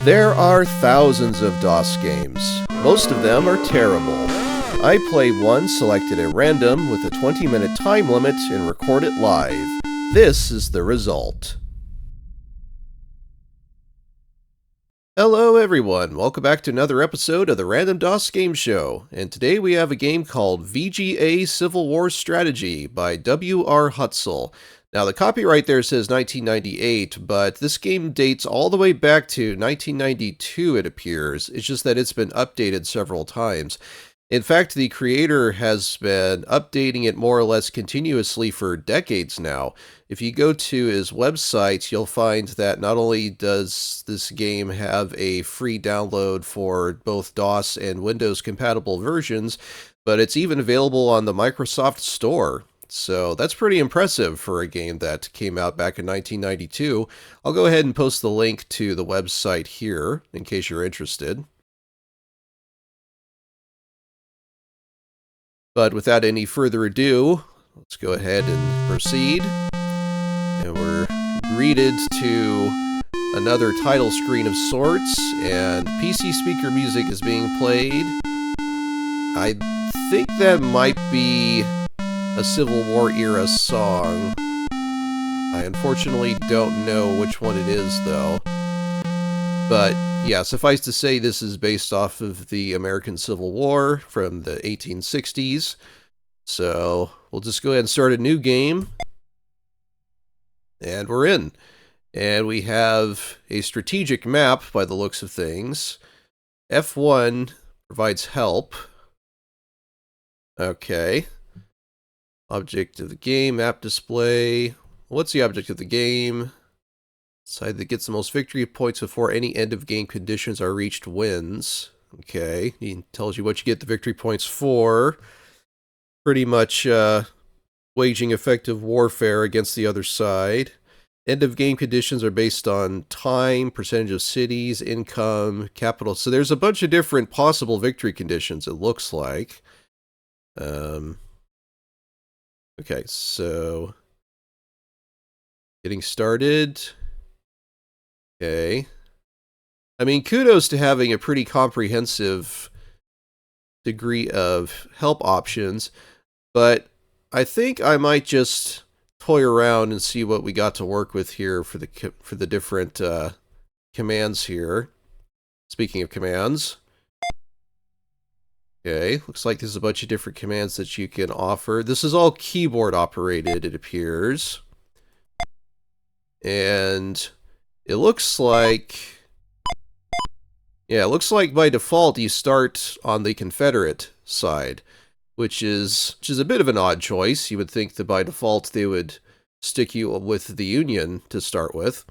There are thousands of DOS games. Most of them are terrible. I play one selected at random with a 20-minute time limit and record it live. This is the result. Hello everyone, welcome back to another episode of the Random DOS Game Show, and today we have a game called VGA Civil War Strategy by W.R. Hutzel. Now the copyright there says 1998, but this game dates all the way back to 1992 it appears. It's just that it's been updated several times. In fact, the creator has been updating it more or less continuously for decades now. If you go to his website, you'll find that not only does this game have a free download for both DOS and Windows compatible versions, but it's even available on the Microsoft Store. So that's pretty impressive for a game that came out back in 1992. I'll go ahead and post the link to the website here in case you're interested. But without any further ado, let's go ahead and proceed. And we're greeted to another title screen of sorts, and PC speaker music is being played. I think that might be a Civil War era song. I unfortunately don't know which one it is, though. But yeah, suffice to say, this is based off of the American Civil War from the 1860s. So we'll just go ahead and start a new game. And we're in. And we have a strategic map by the looks of things. F1 provides help. Okay. Object of the game, map display. What's the object of the game? Side that gets the most victory points before any end of game conditions are reached wins. Okay, he tells you what you get the victory points for. Pretty much waging effective warfare against the other side. End of game conditions are based on time, percentage of cities, income, capital. So there's a bunch of different possible victory conditions, it looks like. Okay, so getting started. Okay. I mean, kudos to having a pretty comprehensive degree of help options, but I think I might just toy around and see what we got to work with here for the different commands here. Speaking of commands. Okay, looks like there's a bunch of different commands that you can offer. This is all keyboard operated, it appears. And it looks like, yeah, it looks like by default you start on the Confederate side, which is a bit of an odd choice. You would think that by default they would stick you with the Union to start with,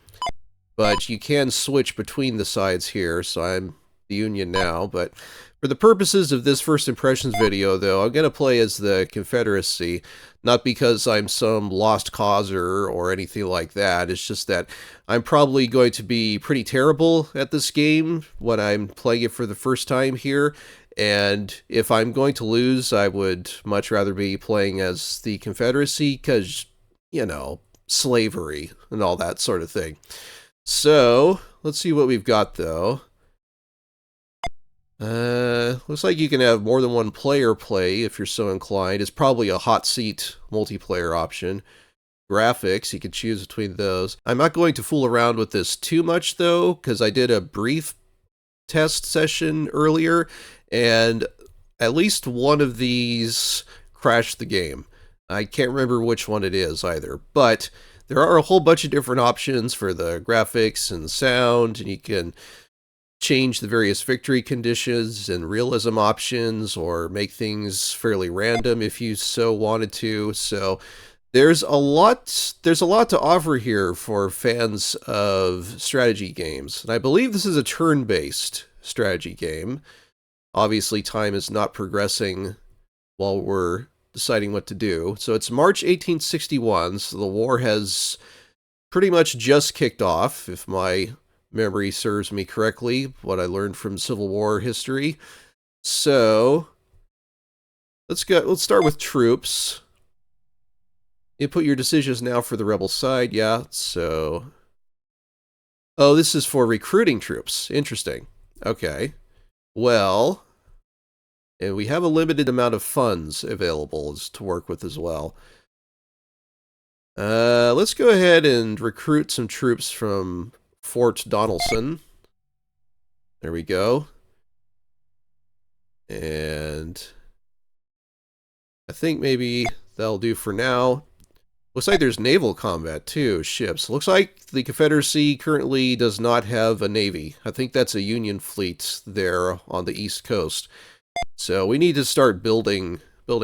but you can switch between the sides here, so I'm the Union now. But for the purposes of this first impressions video, though, I'm going to play as the Confederacy, not because I'm some lost causer or anything like that. It's just that I'm probably going to be pretty terrible at this game when I'm playing it for the first time here, and if I'm going to lose, I would much rather be playing as the Confederacy because, you know, slavery and all that sort of thing. So, let's see what we've got, though. Looks like you can have more than one player play if you're so inclined. It's probably a hot seat multiplayer option. Graphics, you can choose between those. I'm not going to fool around with this too much, though, because I did a brief test session earlier, and at least one of these crashed the game. I can't remember which one it is either, but there are a whole bunch of different options for the graphics and sound, and you can change the various victory conditions and realism options, or make things fairly random if you so wanted to. So there's a lot to offer here for fans of strategy games. And I believe this is a turn-based strategy game. Obviously, time is not progressing while we're deciding what to do. So it's March 1861, so the war has pretty much just kicked off, if my memory serves me correctly, what I learned from Civil War history. So let's start with troops. Input your decisions now for the rebel side. Yeah, so Oh, this is for recruiting troops. Interesting. Okay. Well, and we have a limited amount of funds available to work with as well. Let's go ahead and recruit some troops from Fort Donelson. There we go. And I think maybe that'll do for now. Looks like there's naval combat too, ships. Looks like the Confederacy currently does not have a navy. I think that's a Union fleet there on the East Coast. So we need to start building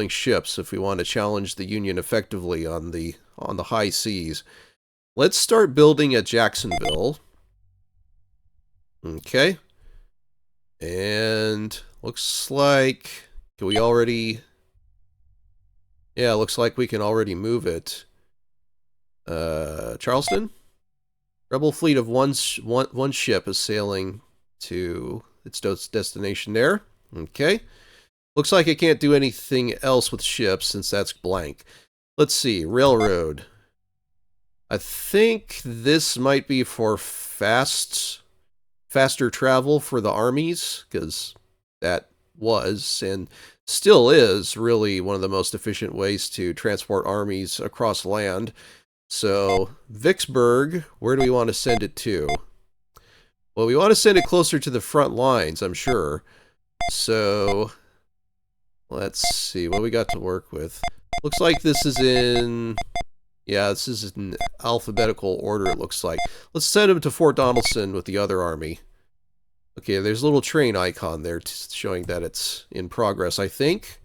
ships if we want to challenge the Union effectively on the high seas. Let's start building at Jacksonville. Okay. And looks like, can we already... Yeah, looks like we can already move it. Charleston? Rebel fleet of one ship is sailing to its destination there. Okay. Looks like it can't do anything else with ships since that's blank. Let's see. Railroad. I think this might be for faster travel for the armies, because that was and still is really one of the most efficient ways to transport armies across land. So, Vicksburg, where do we want to send it to? Well, we want to send it closer to the front lines, I'm sure. So, let's see what we got to work with. Looks like this is in... Yeah, this is in alphabetical order, it looks like. Let's send him to Fort Donelson with the other army. Okay, there's a little train icon there showing that it's in progress, I think.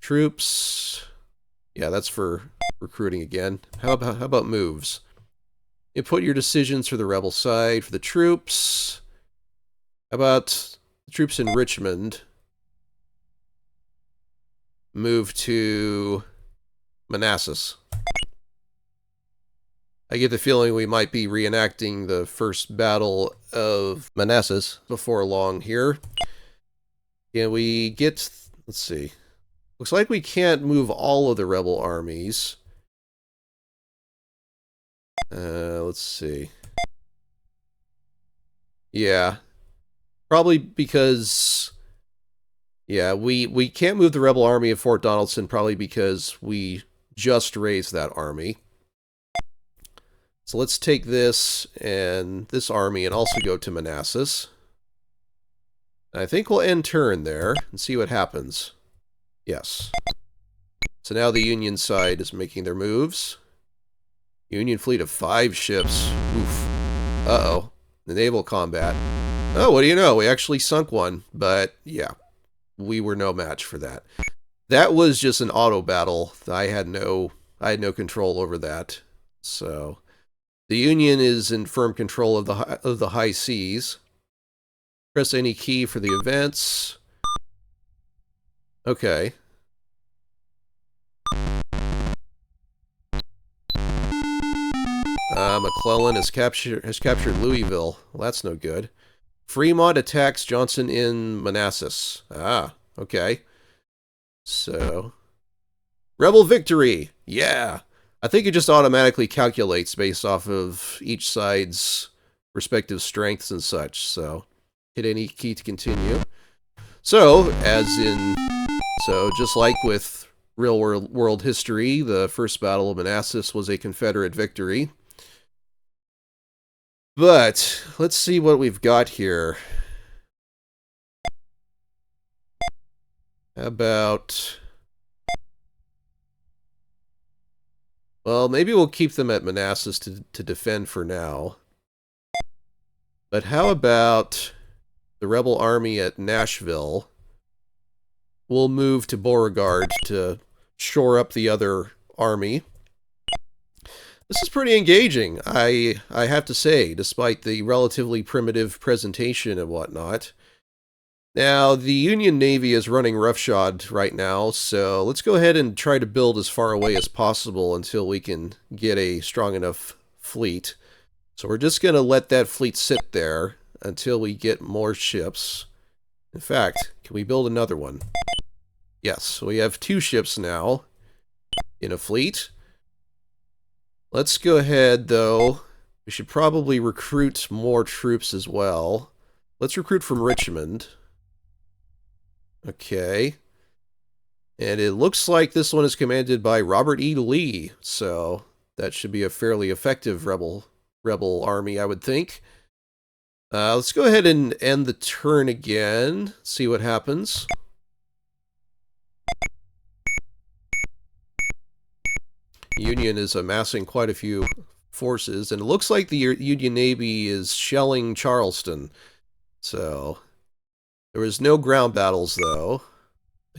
Troops... Yeah, that's for recruiting again. How about moves? Input your decisions for the rebel side. For the troops... How about the troops in Richmond? Move to Manassas. I get the feeling we might be reenacting the first battle of Manassas before long here. Can we get... Let's see. Looks like we can't move all of the rebel armies. Let's see. Yeah. Probably because... Yeah, we can't move the rebel army of Fort Donelson probably because we just raised that army. So let's take this and this army and also go to Manassas. I think we'll end turn there and see what happens. Yes. So now the Union side is making their moves. Union fleet of 5 ships. Oof. Uh-oh. The naval combat. Oh, what do you know? We actually sunk one. But, yeah. We were no match for that. That was just an auto battle. I had no control over that. So, the Union is in firm control of the high seas. Press any key for the events. Okay. McClellan has captured Louisville. Well, that's no good. Fremont attacks Johnson in Manassas. Ah, okay. So, rebel victory! Yeah! I think it just automatically calculates based off of each side's respective strengths and such. So, hit any key to continue. So, just like with real world history, the first Battle of Manassas was a Confederate victory. But, let's see what we've got here. How about... Well, maybe we'll keep them at Manassas to defend for now. But how about the rebel army at Nashville? We'll move to Beauregard to shore up the other army. This is pretty engaging, I have to say, despite the relatively primitive presentation and whatnot. Now, the Union Navy is running roughshod right now, so let's go ahead and try to build as far away as possible until we can get a strong enough fleet. So we're just going to let that fleet sit there until we get more ships. In fact, can we build another one? Yes, so we have 2 ships now in a fleet. Let's go ahead, though, We should probably recruit more troops as well. Let's recruit from Richmond. Okay. And it looks like this one is commanded by Robert E. Lee, so that should be a fairly effective rebel army, I would think. Let's go ahead and end the turn again, see what happens. Union is amassing quite a few forces, and it looks like the Union Navy is shelling Charleston. So, there was no ground battles, though.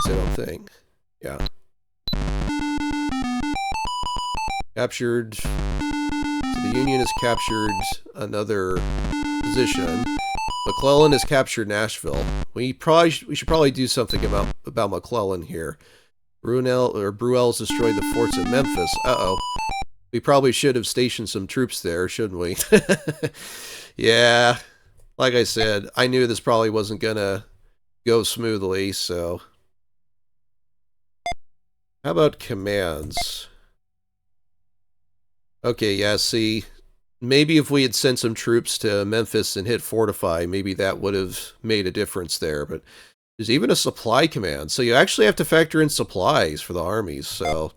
I don't think. Yeah. Captured. So the Union has captured another position. McClellan has captured Nashville. We should probably do something about McClellan here. Bruel's destroyed the forts at Memphis. Uh-oh. We probably should have stationed some troops there, shouldn't we? Yeah. Like I said, I knew this probably wasn't gonna go smoothly, so... How about commands? Okay, yeah, see, maybe if we had sent some troops to Memphis and hit fortify, maybe that would have made a difference there, but there's even a supply command, so you actually have to factor in supplies for the armies, so...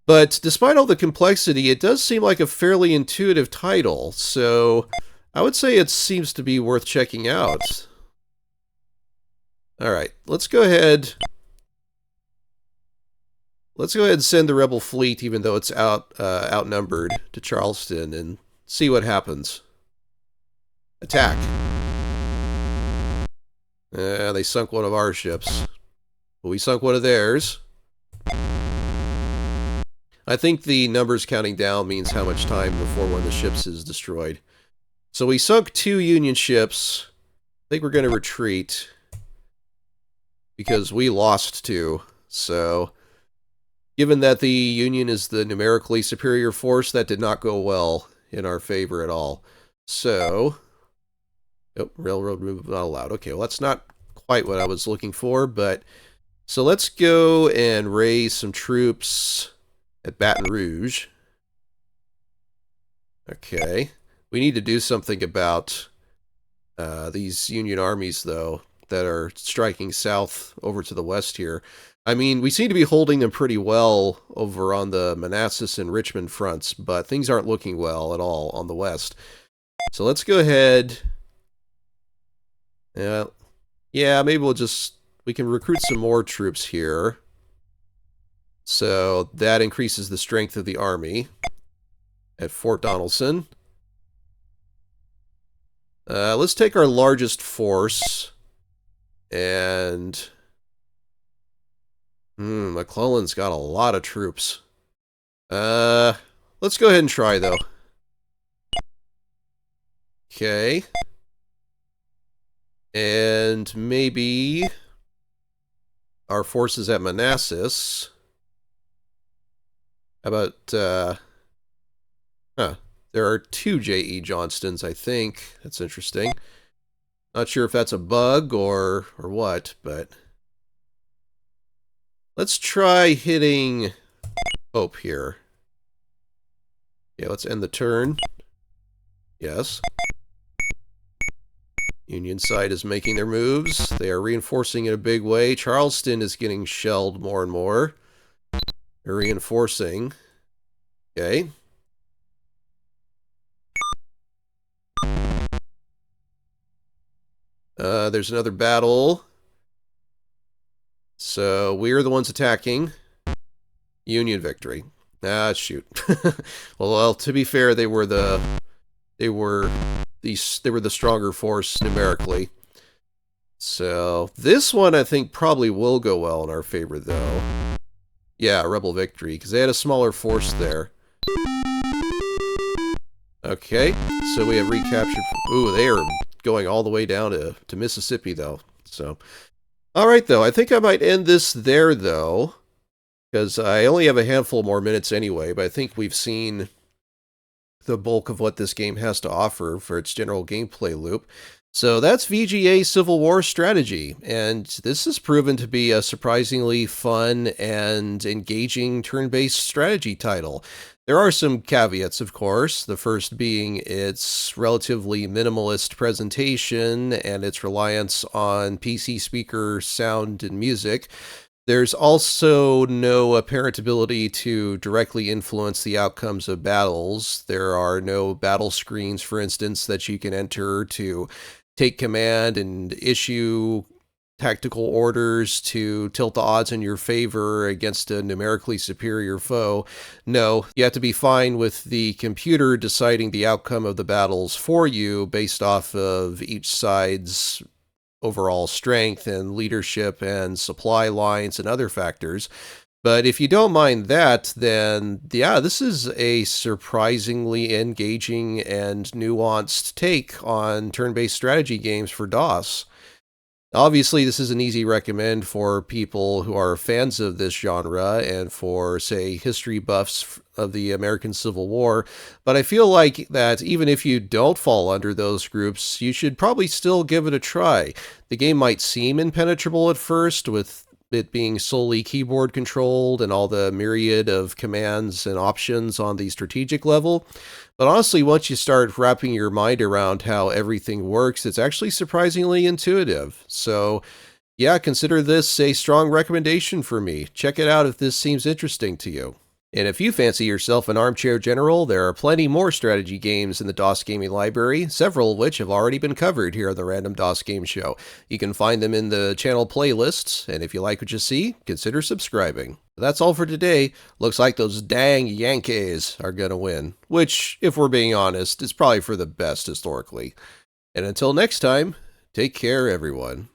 But despite all the complexity, it does seem like a fairly intuitive title, so I would say it seems to be worth checking out. Alright, let's go ahead and send the rebel fleet, even though it's outnumbered, to Charleston and see what happens. Attack. They sunk one of our ships. We sunk one of theirs. I think the numbers counting down means how much time before one of the ships is destroyed. So we sunk 2 Union ships. I think we're going to retreat because we lost 2. So... Given that the Union is the numerically superior force, that did not go well in our favor at all. So... Oh, railroad move not allowed. Okay, well, that's not quite what I was looking for, but... So let's go and raise some troops at Baton Rouge. Okay. We need to do something about these Union armies, though, that are striking south over to the west here. I mean, we seem to be holding them pretty well over on the Manassas and Richmond fronts, but things aren't looking well at all on the west. So let's go ahead. Yeah, maybe we can recruit some more troops here. So that increases the strength of the army at Fort Donelson. Let's take our largest force and... McClellan's got a lot of troops. Let's go ahead and try, though. Okay. And maybe our forces at Manassas. How about, there are 2 J.E. Johnstons, I think. That's interesting. Not sure if that's a bug or what, but... Let's try hitting Hope here. Yeah, let's end the turn. Yes. Union side is making their moves. They are reinforcing in a big way. Charleston is getting shelled more and more. They're reinforcing. Okay. There's another battle. So we're the ones attacking. Union victory. Ah, shoot. well, to be fair, they were the stronger force numerically. So this one I think probably will go well in our favor, though. Yeah, rebel victory, because they had a smaller force there. Okay, so we have recaptured... Ooh, they are going all the way down to Mississippi, though. So... Alright, though. I think I might end this there, though, because I only have a handful more minutes anyway, but I think we've seen the bulk of what this game has to offer for its general gameplay loop. So that's VGA Civil War Strategy, and this has proven to be a surprisingly fun and engaging turn-based strategy title. There are some caveats, of course, the first being its relatively minimalist presentation and its reliance on PC speaker sound and music. There's also no apparent ability to directly influence the outcomes of battles. There are no battle screens, for instance, that you can enter to take command and issue tactical orders to tilt the odds in your favor against a numerically superior foe. No, you have to be fine with the computer deciding the outcome of the battles for you based off of each side's overall strength and leadership and supply lines and other factors. But if you don't mind that, then yeah, this is a surprisingly engaging and nuanced take on turn-based strategy games for DOS. Obviously, this is an easy recommend for people who are fans of this genre and for, say, history buffs of the American Civil War, but I feel like that even if you don't fall under those groups, you should probably still give it a try. The game might seem impenetrable at first, with it being solely keyboard controlled and all the myriad of commands and options on the strategic level. But honestly, once you start wrapping your mind around how everything works, it's actually surprisingly intuitive. So, yeah, consider this a strong recommendation for me. Check it out if this seems interesting to you. And if you fancy yourself an armchair general, there are plenty more strategy games in the DOS gaming library, several of which have already been covered here on the Random DOS Game Show. You can find them in the channel playlists, and if you like what you see, consider subscribing. That's all for today. Looks like those dang Yankees are gonna win, which, if we're being honest, is probably for the best historically. And until next time, take care, everyone.